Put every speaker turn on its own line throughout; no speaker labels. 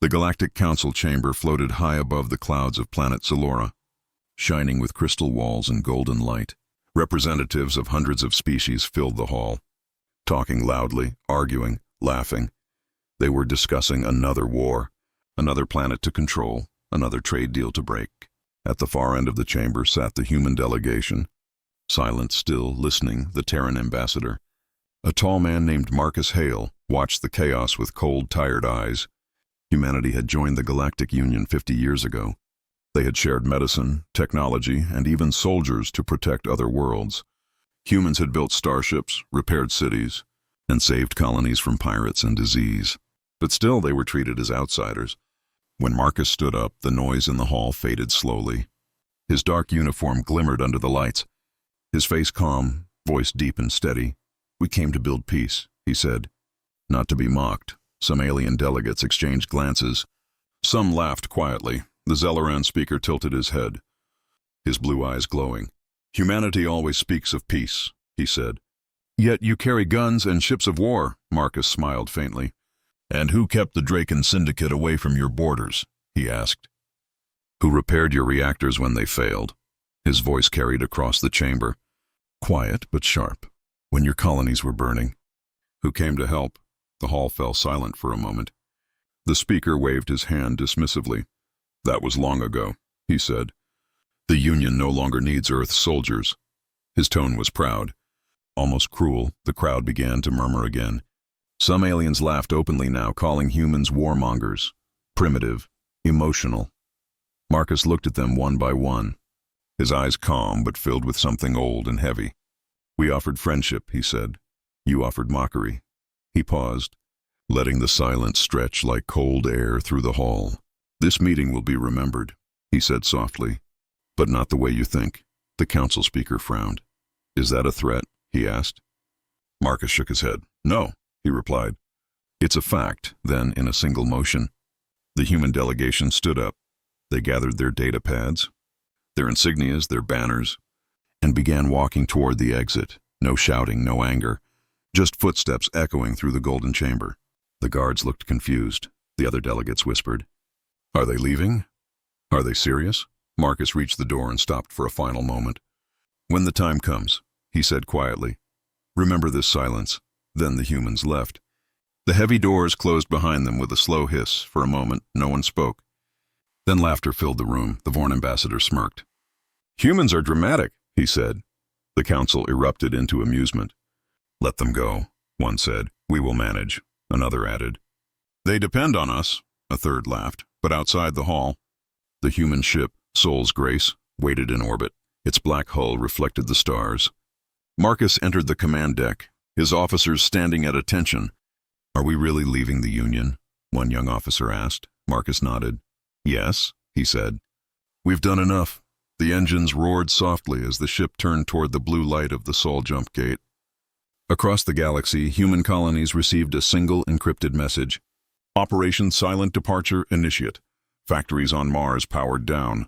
The Galactic Council chamber floated high above the clouds of planet Zalora, shining with crystal walls and golden light. Representatives of hundreds of species filled the hall, talking loudly, arguing, laughing. They were discussing another war, another planet to control, another trade deal to break. At the far end of the chamber sat the human delegation, silent, still, listening, the Terran ambassador. A tall man named Marcus Hale watched the chaos with cold, tired eyes. Humanity had joined the Galactic Union 50 years ago. They had shared medicine, technology, and even soldiers to protect other worlds. Humans had built starships, repaired cities, and saved colonies from pirates and disease. But still they were treated as outsiders. When Marcus stood up, the noise in the hall faded slowly. His dark uniform glimmered under the lights. His face calm, voice deep and steady. "We came to build peace," he said. Not to be mocked. Some alien delegates exchanged glances. Some laughed quietly. The Zelaran speaker tilted his head, his blue eyes glowing. "Humanity always speaks of peace," he said. "Yet you carry guns and ships of war," Marcus smiled faintly. "And who kept the Draken Syndicate away from your borders?" he asked. "Who repaired your reactors when they failed?" His voice carried across the chamber, quiet but sharp. "When your colonies were burning?" "Who came to help?" The hall fell silent for a moment. The speaker waved his hand dismissively. "That was long ago," he said. "The Union no longer needs Earth's soldiers." His tone was proud, almost cruel. The crowd began to murmur again. Some aliens laughed openly now, calling humans warmongers, primitive, emotional. Marcus looked at them one by one, his eyes calm but filled with something old and heavy. "We offered friendship," he said. "You offered mockery." He paused, letting the silence stretch like cold air through the hall. "This meeting will be remembered," he said softly. "But not the way you think." The council speaker frowned. "Is that a threat?" he asked. Marcus shook his head. "No," he replied. "It's a fact." Then, in a single motion, the human delegation stood up. They gathered their data pads, their insignias, their banners, and began walking toward the exit. No shouting, no anger, just footsteps echoing through the golden chamber. The guards looked confused. The other delegates whispered, "Are they leaving? Are they serious?" Marcus reached the door and stopped for a final moment. "When the time comes," he said quietly. "Remember this silence." Then the humans left. The heavy doors closed behind them with a slow hiss. For a moment, no one spoke. Then laughter filled the room. The Vorn ambassador smirked. "Humans are dramatic," he said. The council erupted into amusement. "Let them go," one said. "We will manage," another added. "They depend on us," a third laughed. But outside the hall, the human ship, Soul's Grace, waited in orbit. Its black hull reflected the stars. Marcus entered the command deck, his officers standing at attention. "Are we really leaving the Union?" one young officer asked. Marcus nodded. "Yes," he said. "We've done enough." The engines roared softly as the ship turned toward the blue light of the Sol Jump Gate. Across the galaxy, human colonies received a single encrypted message. "Operation Silent Departure Initiate. Factories on Mars powered down.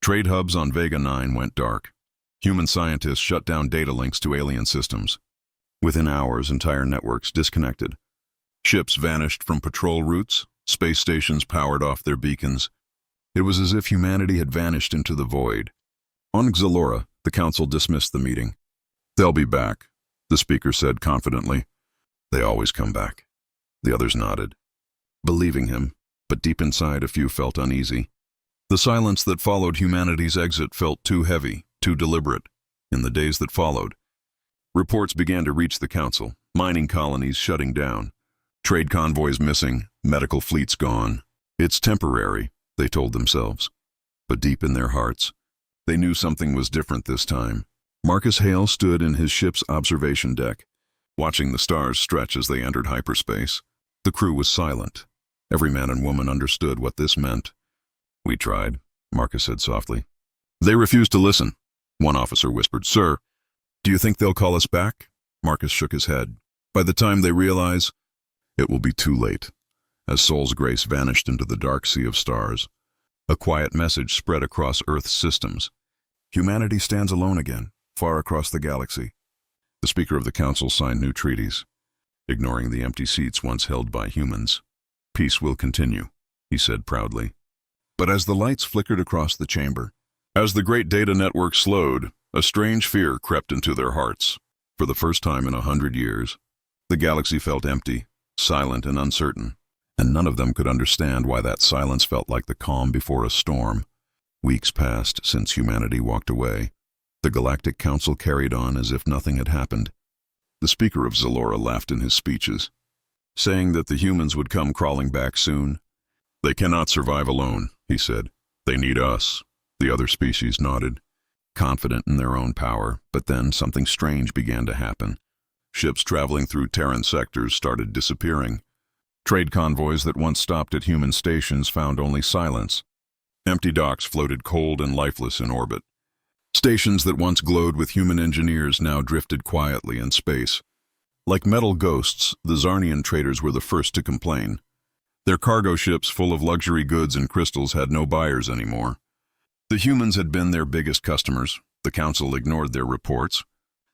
Trade hubs on Vega 9 went dark. Human scientists shut down data links to alien systems." Within hours, entire networks disconnected. Ships vanished from patrol routes. Space stations powered off their beacons. It was as if humanity had vanished into the void. On Zalora, the council dismissed the meeting. "They'll be back," the speaker said confidently. "They always come back." The others nodded, believing him, but deep inside a few felt uneasy. The silence that followed humanity's exit felt too heavy, too deliberate. In the days that followed, reports began to reach the council. Mining colonies shutting down, trade convoys missing, medical fleets gone. "It's temporary," they told themselves. But deep in their hearts, they knew something was different this time. Marcus Hale stood in his ship's observation deck, watching the stars stretch as they entered hyperspace. The crew was silent. Every man and woman understood what this meant. "We tried," Marcus said softly. "They refused to listen," one officer whispered. "Sir, do you think they'll call us back?" Marcus shook his head. "By the time they realize, it will be too late." As Soul's Grace vanished into the dark sea of stars, a quiet message spread across Earth's systems. "Humanity stands alone again, far across the galaxy." The Speaker of the Council signed new treaties, ignoring the empty seats once held by humans. "Peace will continue," he said proudly. But as the lights flickered across the chamber, as the great data network slowed, a strange fear crept into their hearts. For the first time in 100 years, the galaxy felt empty, silent and uncertain, and none of them could understand why that silence felt like the calm before a storm. Weeks passed since humanity walked away. The Galactic Council carried on as if nothing had happened. The speaker of Zalora laughed in his speeches, saying that the humans would come crawling back soon. "They cannot survive alone," he said. "They need us." The other species nodded, confident in their own power, but then something strange began to happen. Ships traveling through Terran sectors started disappearing. Trade convoys that once stopped at human stations found only silence. Empty docks floated cold and lifeless in orbit. Stations that once glowed with human engineers now drifted quietly in space. Like metal ghosts, the Zarnian traders were the first to complain. Their cargo ships full of luxury goods and crystals had no buyers anymore. The humans had been their biggest customers. The Council ignored their reports,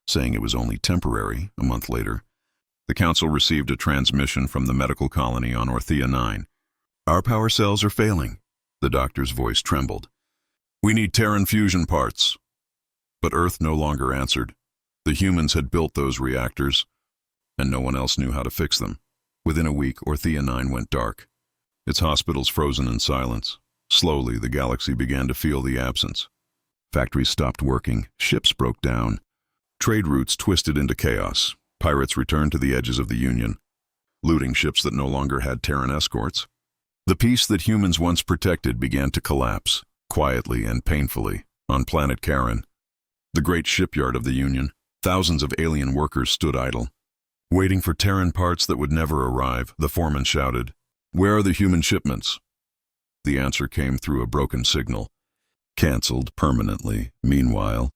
saying it was only temporary. A month later, the Council received a transmission from the medical colony on Orthea 9. "Our power cells are failing." The doctor's voice trembled. "We need Terran fusion parts." But Earth no longer answered. The humans had built those reactors, and no one else knew how to fix them. Within a week, Orthea 9 went dark, its hospitals frozen in silence. Slowly, the galaxy began to feel the absence. Factories stopped working, ships broke down, trade routes twisted into chaos, pirates returned to the edges of the Union, looting ships that no longer had Terran escorts. The peace that humans once protected began to collapse, quietly and painfully, on planet Charon. The great shipyard of the Union, thousands of alien workers stood idle, waiting for Terran parts that would never arrive. The foreman shouted, "Where are the human shipments?" The answer came through a broken signal. "Cancelled permanently." Meanwhile,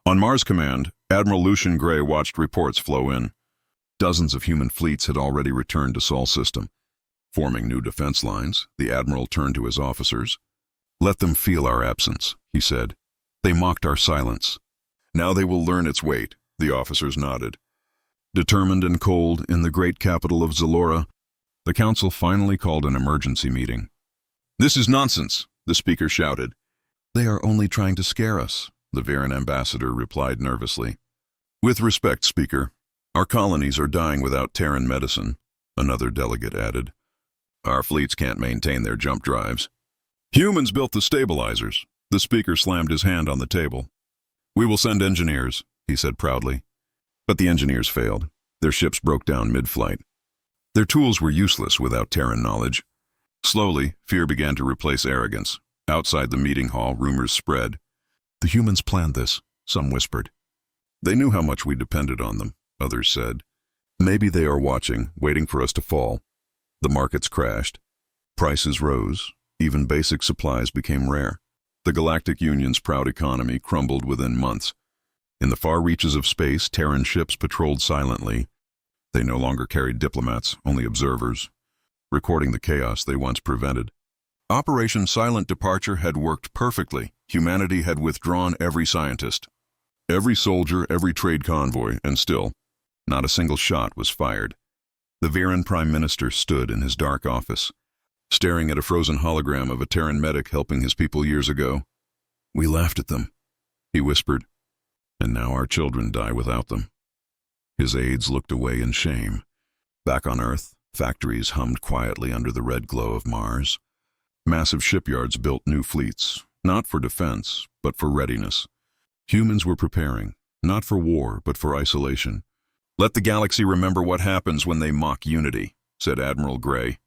on Mars Command, Admiral Lucian Gray watched reports flow in. Dozens of human fleets had already returned to Sol System. Forming new defense lines, the Admiral turned to his officers. "Let them feel our absence," he said. "They mocked our silence. Now they will learn its weight." The officers nodded. Determined and cold, in the great capital of Zalora, the Council finally called an emergency meeting. "This is nonsense," the speaker shouted. "They are only trying to scare us," the Terran ambassador replied nervously. "With respect, Speaker, our colonies are dying without Terran medicine," another delegate added. "Our fleets can't maintain their jump drives." "Humans built the stabilizers." The speaker slammed his hand on the table. "We will send engineers," he said proudly. But the engineers failed. Their ships broke down mid-flight. Their tools were useless without Terran knowledge. Slowly, fear began to replace arrogance. Outside the meeting hall, rumors spread. "The humans planned this," some whispered. "They knew how much we depended on them," others said. "Maybe they are watching, waiting for us to fall." The markets crashed. Prices rose. Even basic supplies became rare. The Galactic Union's proud economy crumbled within months. In the far reaches of space, Terran ships patrolled silently. They no longer carried diplomats, only observers, recording the chaos they once prevented. Operation Silent Departure had worked perfectly. Humanity had withdrawn every scientist, every soldier, every trade convoy, and still, not a single shot was fired. The Terran Prime Minister stood in his dark office, staring at a frozen hologram of a Terran medic helping his people years ago. "We laughed at them," he whispered, "and now our children die without them." His aides looked away in shame. Back on Earth, factories hummed quietly under the red glow of Mars. Massive shipyards built new fleets, not for defense, but for readiness. Humans were preparing, not for war, but for isolation. "Let the galaxy remember what happens when they mock unity," said Admiral Gray.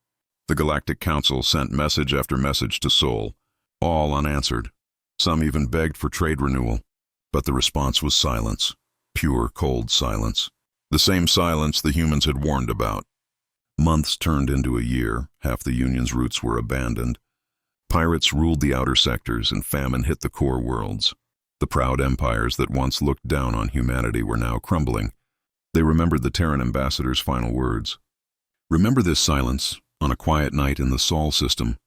The Galactic Council sent message after message to Sol, all unanswered. Some even begged for trade renewal, but the response was silence, pure, cold silence. The same silence the humans had warned about. Months turned into a year. Half the Union's routes were abandoned. Pirates ruled the outer sectors, and famine hit the core worlds. The proud empires that once looked down on humanity were now crumbling. They remembered the Terran ambassador's final words. "Remember this silence." On a quiet night in the Sol system,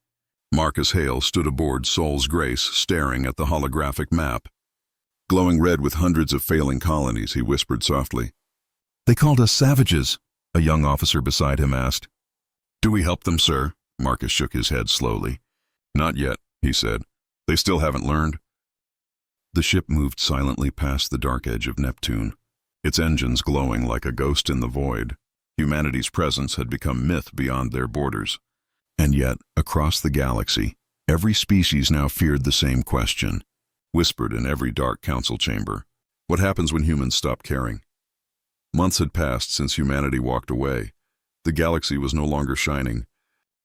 Marcus Hale stood aboard Sol's Grace, staring at the holographic map. Glowing red with hundreds of failing colonies, he whispered softly. "They called us savages," a young officer beside him asked. "Do we help them, sir?" Marcus shook his head slowly. Not yet, he said. They still haven't learned. The ship moved silently past the dark edge of Neptune, its engines glowing like a ghost in the void. Humanity's presence had become myth beyond their borders. And yet, across the galaxy, every species now feared the same question, whispered in every dark council chamber. What happens when humans stop caring? Months had passed since humanity walked away. The galaxy was no longer shining.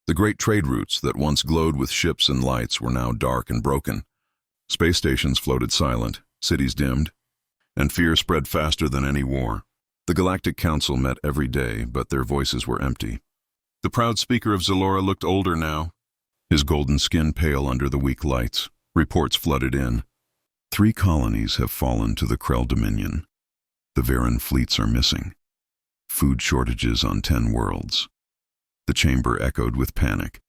The great trade routes that once glowed with ships and lights were now dark and broken. Space stations floated silent, cities dimmed, and fear spread faster than any war. The Galactic Council met every day, but their voices were empty. The proud speaker of Zalora looked older now, his golden skin pale under the weak lights. Reports flooded in. 3 colonies have fallen to the Krell Dominion. The Terran fleets are missing. Food shortages on 10 worlds. The chamber echoed with panic.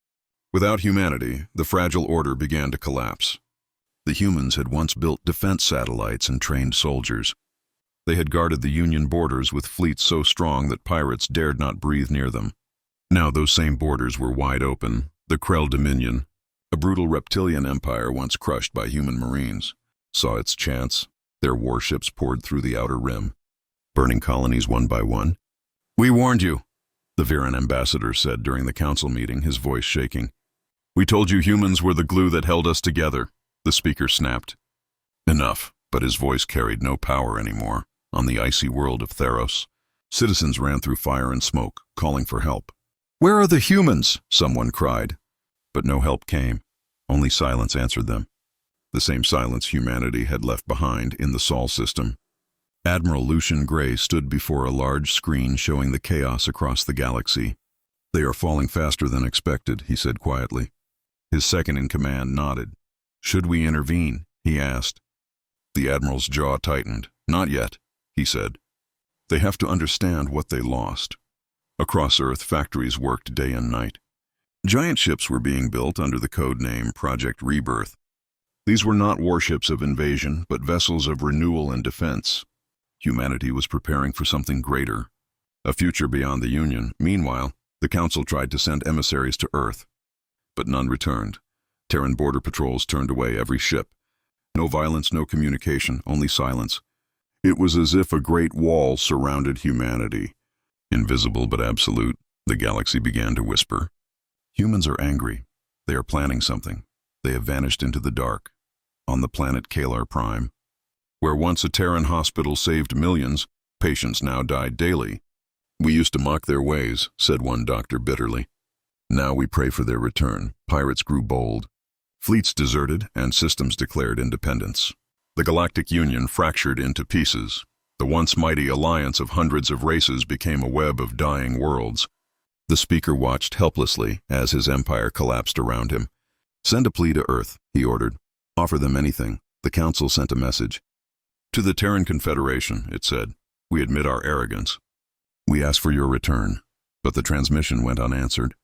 Without humanity, the fragile order began to collapse. The humans had once built defense satellites and trained soldiers. They had guarded the Union borders with fleets so strong that pirates dared not breathe near them. Now those same borders were wide open. The Krell Dominion, a brutal reptilian empire once crushed by human marines, saw its chance. Their warships poured through the outer rim, burning colonies one by one. "We warned you," the Terran ambassador said during the council meeting, his voice shaking. "We told you humans were the glue that held us together," the speaker snapped. Enough, but his voice carried no power anymore. On the icy world of Theros, citizens ran through fire and smoke, calling for help. "Where are the humans?" someone cried. But no help came. Only silence answered them. The same silence humanity had left behind in the Sol system. Admiral Lucian Gray stood before a large screen showing the chaos across the galaxy. "They are falling faster than expected," he said quietly. His second-in-command nodded. "Should we intervene?" he asked. The Admiral's jaw tightened. "Not yet," he said. "They have to understand what they lost." Across Earth, factories worked day and night. Giant ships were being built under the code name Project Rebirth. These were not warships of invasion, but vessels of renewal and defense. Humanity was preparing for something greater, a future beyond the Union. Meanwhile, the Council tried to send emissaries to Earth, but none returned. Terran border patrols turned away every ship. No violence, no communication, only silence. It was as if a great wall surrounded humanity. Invisible but absolute, the galaxy began to whisper. Humans are angry. They are planning something. They have vanished into the dark. On the planet Kalar Prime, where once a Terran hospital saved millions, patients now died daily. "We used to mock their ways," said one doctor bitterly. "Now we pray for their return." Pirates grew bold. Fleets deserted and systems declared independence. The Galactic Union fractured into pieces. The once mighty alliance of hundreds of races became a web of dying worlds. The speaker watched helplessly as his empire collapsed around him. "Send a plea to Earth," he ordered. "Offer them anything." The Council sent a message. "To the Terran Confederation," it said, "we admit our arrogance. We ask for your return." But the transmission went unanswered.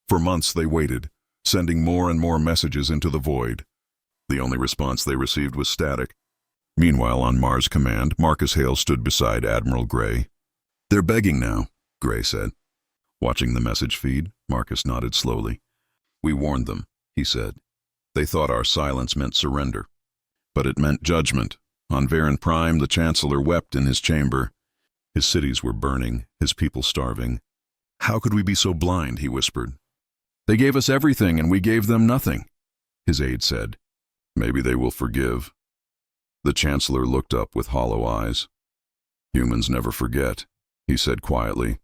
For months they waited, sending more and more messages into the void. The only response they received was static. Meanwhile, on Mars Command, Marcus Hale stood beside Admiral Gray. "They're begging now," Gray said. Watching the message feed, Marcus nodded slowly. "We warned them," he said. "They thought our silence meant surrender. But it meant judgment. On Terran Prime, the Chancellor wept in his chamber. His cities were burning, his people starving. "How could we be so blind?" he whispered. "They gave us everything and we gave them nothing," his aide said. "Maybe they will forgive." The Chancellor looked up with hollow eyes. "Humans never forget," he said quietly.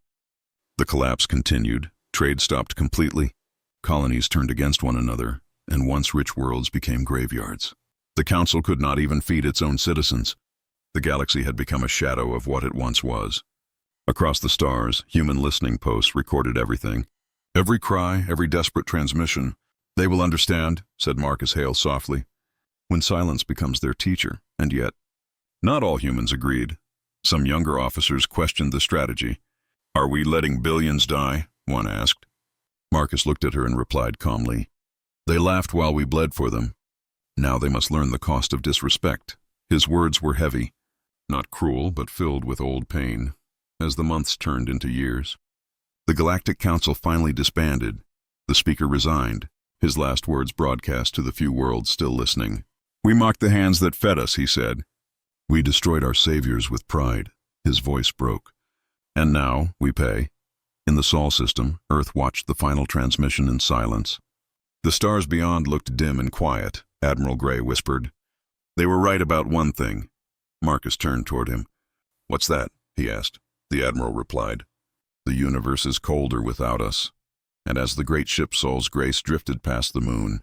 The collapse continued. Trade stopped completely. Colonies turned against one another, and once rich worlds became graveyards. The Council could not even feed its own citizens. The galaxy had become a shadow of what it once was. Across the stars, human listening posts recorded everything. Every cry, every desperate transmission. "They will understand," said Marcus Hale softly. "When silence becomes their teacher," and yet, not all humans agreed. Some younger officers questioned the strategy. "Are we letting billions die?" one asked. Marcus looked at her and replied calmly. "They laughed while we bled for them. Now they must learn the cost of disrespect." His words were heavy, not cruel, but filled with old pain, as the months turned into years. The Galactic Council finally disbanded. The speaker resigned, his last words broadcast to the few worlds still listening. "We mocked the hands that fed us," he said. "We destroyed our saviors with pride." His voice broke. "And now we pay." In the Sol system, Earth watched the final transmission in silence. The stars beyond looked dim and quiet, Admiral Gray whispered. "They were right about one thing." Marcus turned toward him. "What's that?" he asked. The Admiral replied. "The universe is colder without us." And as the great ship Sol's Grace drifted past the moon,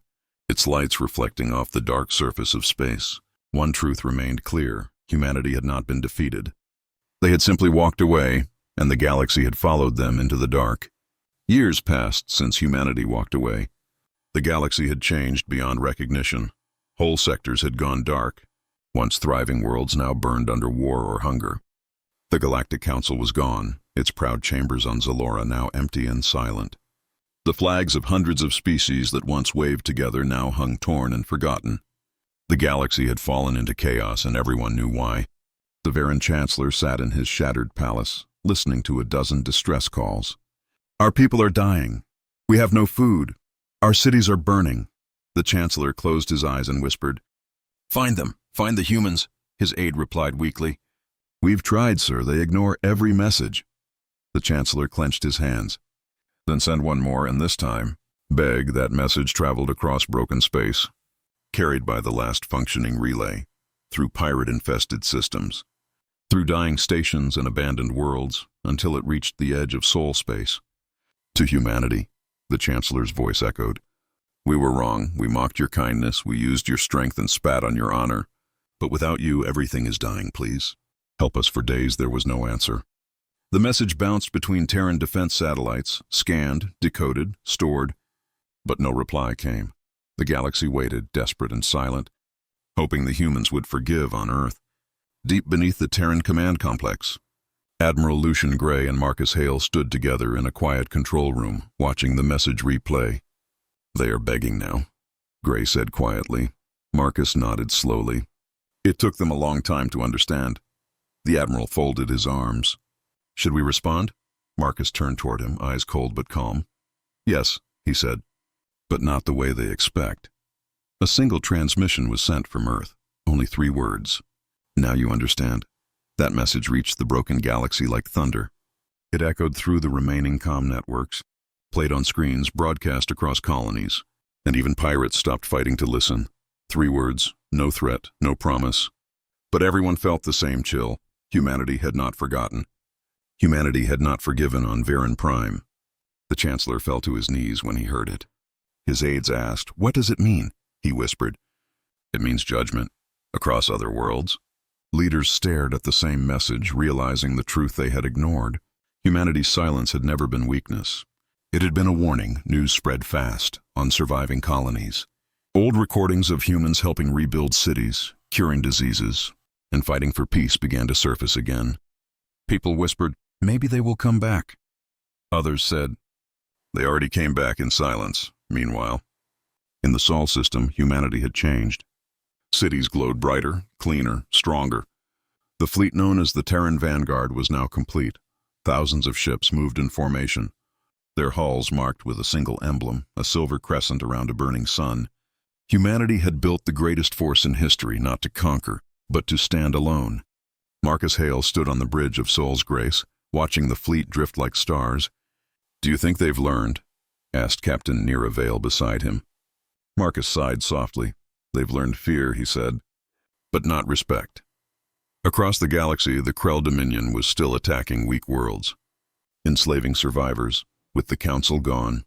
its lights reflecting off the dark surface of space, one truth remained clear: humanity had not been defeated. They had simply walked away, and the galaxy had followed them into the dark. Years passed since humanity walked away. The galaxy had changed beyond recognition. Whole sectors had gone dark. Once thriving worlds now burned under war or hunger. The Galactic Council was gone, its proud chambers on Zalora now empty and silent. The flags of hundreds of species that once waved together now hung torn and forgotten. The galaxy had fallen into chaos, and everyone knew why. The Terran Chancellor sat in his shattered palace, listening to a dozen distress calls. "Our people are dying. We have no food. Our cities are burning." The Chancellor closed his eyes and whispered, "Find them. Find the humans," his aide replied weakly. "We've tried, sir. They ignore every message." The Chancellor clenched his hands. "Then send one more, and this time, beg." That message traveled across broken space, carried by the last functioning relay, through pirate-infested systems, through dying stations and abandoned worlds, until it reached the edge of soul space. "To humanity," the Chancellor's voice echoed. "We were wrong. We mocked your kindness. We used your strength and spat on your honor. But without you, everything is dying. Please help us." For days there was no answer. The message bounced between Terran defense satellites, scanned, decoded, stored, but no reply came. The galaxy waited, desperate and silent, hoping the humans would forgive on Earth. Deep beneath the Terran command complex, Admiral Lucian Gray and Marcus Hale stood together in a quiet control room, watching the message replay. "They are begging now," Gray said quietly. Marcus nodded slowly. "It took them a long time to understand." The Admiral folded his arms. "Should we respond?" Marcus turned toward him, eyes cold but calm. "Yes," he said, "but not the way they expect." A single transmission was sent from Earth, only 3 words. "Now you understand." That message reached the broken galaxy like thunder. It echoed through the remaining comm networks, played on screens, broadcast across colonies, and even pirates stopped fighting to listen. 3 words, no threat, no promise. But everyone felt the same chill. Humanity had not forgotten. Humanity had not forgiven on Terran Prime. The Chancellor fell to his knees when he heard it. His aides asked, "What does it mean?" He whispered, "It means judgment, across other worlds." Leaders stared at the same message, realizing the truth they had ignored. Humanity's silence had never been weakness. It had been a warning. News spread fast on surviving colonies. Old recordings of humans helping rebuild cities, curing diseases, and fighting for peace began to surface again. People whispered, "Maybe they will come back." Others said, "They already came back," in silence. Meanwhile, in the Sol system, humanity had changed. Cities glowed brighter, cleaner, stronger. The fleet known as the Terran Vanguard was now complete. Thousands of ships moved in formation, their hulls marked with a single emblem, a silver crescent around a burning sun. Humanity had built the greatest force in history, not to conquer, but to stand alone. Marcus Hale stood on the bridge of Sol's Grace, watching the fleet drift like stars. "Do you think they've learned?" asked Captain Nira Vale beside him. Marcus sighed softly. "They've learned fear," he said, "but not respect." Across the galaxy, the Krell Dominion was still attacking weak worlds, enslaving survivors. With the Council gone,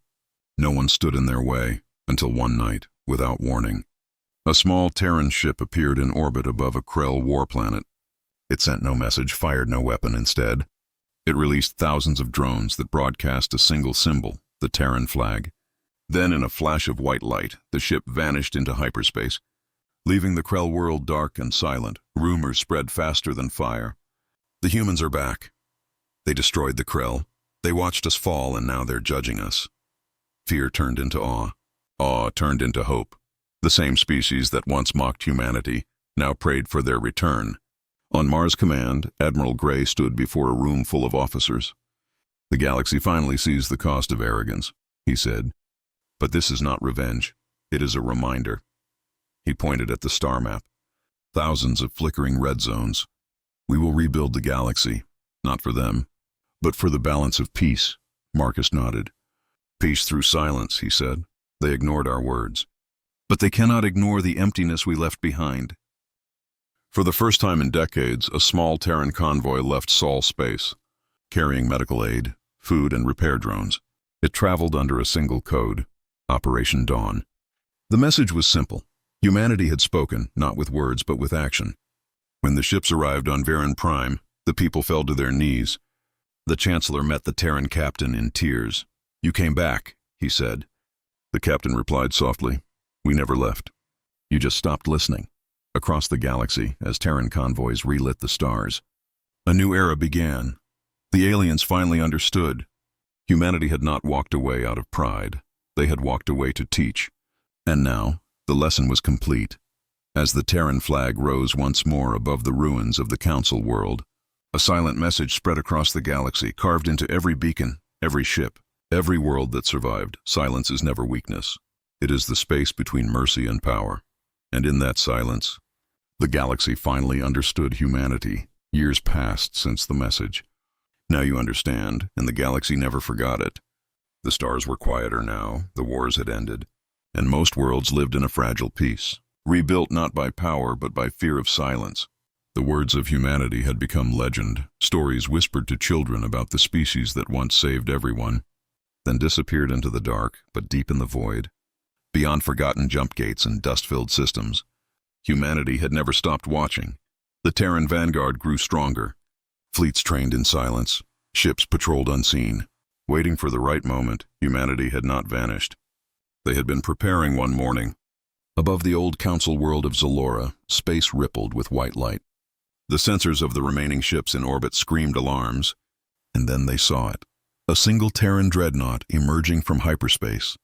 no one stood in their way, until one night, without warning, a small Terran ship appeared in orbit above a Krell war planet. It sent no message, fired no weapon. Instead, it released thousands of drones that broadcast a single symbol, the Terran flag. Then, in a flash of white light, the ship vanished into hyperspace. Leaving the Krell world dark and silent, rumors spread faster than fire. "The humans are back. They destroyed the Krell. They watched us fall, and now they're judging us." Fear turned into awe. Awe turned into hope. The same species that once mocked humanity now prayed for their return. On Mars Command, Admiral Gray stood before a room full of officers. "The galaxy finally sees the cost of arrogance," he said. But this is not revenge. It is a reminder. He pointed at the star map. Thousands of flickering red zones. We will rebuild the galaxy, not for them, but for the balance of peace. Marcus nodded. Peace through silence, he said. They ignored our words. But they cannot ignore the emptiness we left behind. For the first time in decades, a small Terran convoy left Sol space, carrying medical aid, food, and repair drones. It traveled under a single code, Operation Dawn. The message was simple. Humanity had spoken, not with words but with action. When the ships arrived on Varan Prime, the people fell to their knees. The Chancellor met the Terran captain in tears. "You came back," he said. The captain replied softly, "We never left. You just stopped listening." Across the galaxy, as Terran convoys relit the stars, a new era began. The aliens finally understood. Humanity had not walked away out of pride. They had walked away to teach. And now, the lesson was complete. As the Terran flag rose once more above the ruins of the Council world, a silent message spread across the galaxy, carved into every beacon, every ship, every world that survived. Silence is never weakness. It is the space between mercy and power. And in that silence, the galaxy finally understood humanity. Years passed since the message. Now you understand, and the galaxy never forgot it. The stars were quieter now, the wars had ended, and most worlds lived in a fragile peace, rebuilt not by power but by fear of silence. The words of humanity had become legend, stories whispered to children about the species that once saved everyone, then disappeared into the dark, but deep in the void, beyond forgotten jump gates and dust-filled systems. Humanity had never stopped watching. The Terran vanguard grew stronger. Fleets trained in silence, ships patrolled unseen. Waiting for the right moment, humanity had not vanished. They had been preparing one morning. Above the old council world of Zalora, space rippled with white light. The sensors of the remaining ships in orbit screamed alarms, and then they saw it. A single Terran dreadnought emerging from hyperspace,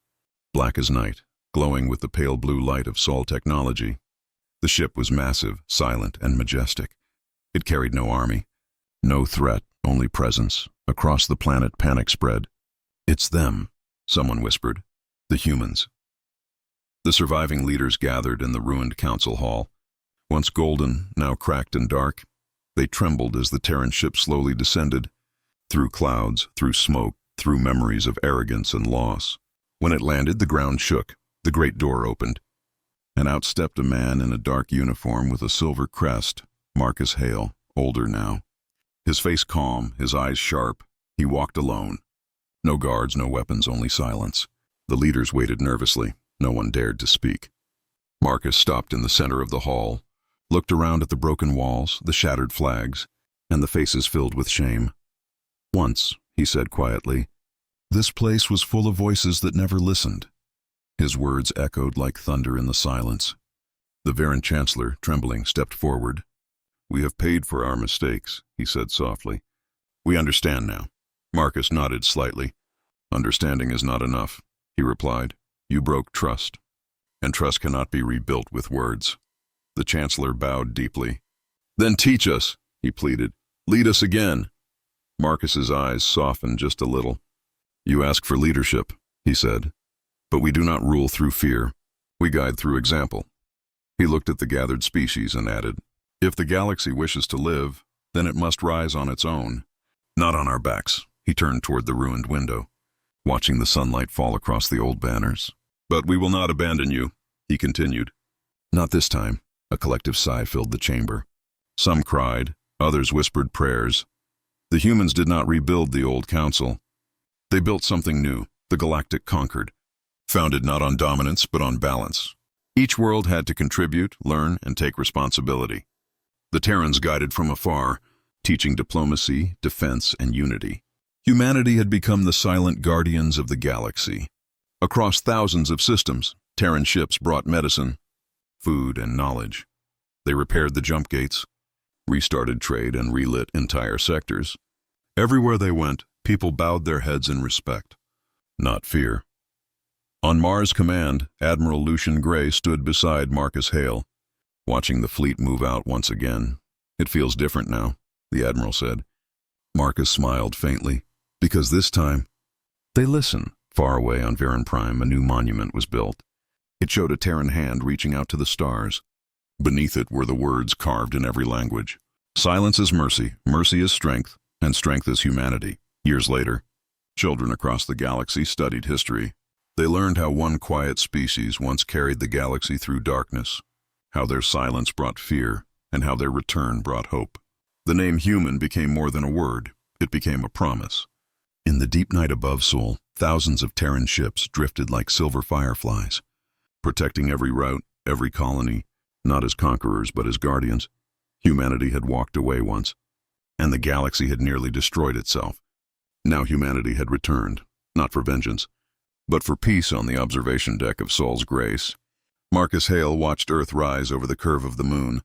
black as night, glowing with the pale blue light of Sol technology. The ship was massive, silent, and majestic. It carried no army, no threat, only presence. Across the planet, panic spread. "It's them," someone whispered. "The humans." The surviving leaders gathered in the ruined council hall. Once golden, now cracked and dark, they trembled as the Terran ship slowly descended, through clouds, through smoke, through memories of arrogance and loss. When it landed, the ground shook. The great door opened, and out stepped a man in a dark uniform with a silver crest, Marcus Hale, older now. His face calm, his eyes sharp. He walked alone. No guards, no weapons, only silence. The leaders waited nervously. No one dared to speak. Marcus stopped in the center of the hall, looked around at the broken walls, the shattered flags, and the faces filled with shame. "Once," he said quietly, "this place was full of voices that never listened." His words echoed like thunder in the silence. The Varan Chancellor, trembling, stepped forward. "We have paid for our mistakes," he said softly. "We understand now." Marcus nodded slightly. "Understanding is not enough," he replied. "You broke trust, and trust cannot be rebuilt with words." The Chancellor bowed deeply. "Then teach us," he pleaded. "Lead us again." Marcus's eyes softened just a little. "You ask for leadership," he said, "but we do not rule through fear. We guide through example." He looked at the gathered species and added, "If the galaxy wishes to live, then it must rise on its own, not on our backs." He turned toward the ruined window, watching the sunlight fall across the old banners. "But we will not abandon you," he continued. "Not this time." A collective sigh filled the chamber. Some cried, others whispered prayers. The humans did not rebuild the old council. They built something new, the Galactic Concord, founded not on dominance but on balance. Each world had to contribute, learn, and take responsibility. The Terrans guided from afar, teaching diplomacy, defense, and unity. Humanity had become the silent guardians of the galaxy. Across thousands of systems, Terran ships brought medicine, food, and knowledge. They repaired the jump gates, restarted trade, and relit entire sectors. Everywhere they went, people bowed their heads in respect, not fear. On Mars Command, Admiral Lucian Gray stood beside Marcus Hale, watching the fleet move out once again. "It feels different now," the Admiral said. Marcus smiled faintly, "because this time, they listen, Far away on Varan Prime, a new monument was built. It showed a Terran hand reaching out to the stars. Beneath it were the words carved in every language. Silence is mercy, mercy is strength, and strength is humanity. Years later, children across the galaxy studied history. They learned how one quiet species once carried the galaxy through darkness, how their silence brought fear, and how their return brought hope. The name human became more than a word, it became a promise. In the deep night above Sol, thousands of Terran ships drifted like silver fireflies, protecting every route, every colony, not as conquerors but as guardians. Humanity had walked away once, and the galaxy had nearly destroyed itself. Now humanity had returned, not for vengeance, but for peace on the observation deck of Sol's Grace. Marcus Hale watched Earth rise over the curve of the moon.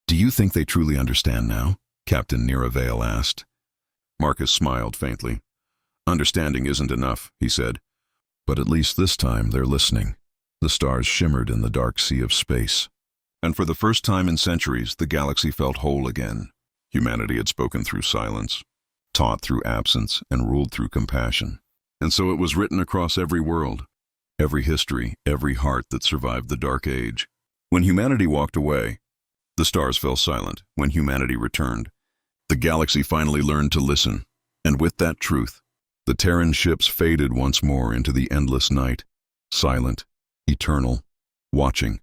"Do you think they truly understand now?" Captain Nira Vale asked. Marcus smiled faintly. "Understanding isn't enough," he said. "But at least this time they're listening." The stars shimmered in the dark sea of space. And for the first time in centuries, the galaxy felt whole again. Humanity had spoken through silence, taught through absence, and ruled through compassion. And so it was written across every world, every history, every heart that survived the Dark Age. When humanity walked away, the stars fell silent. When humanity returned, the galaxy finally learned to listen. And with that truth, the Terran ships faded once more into the endless night, silent, eternal, watching,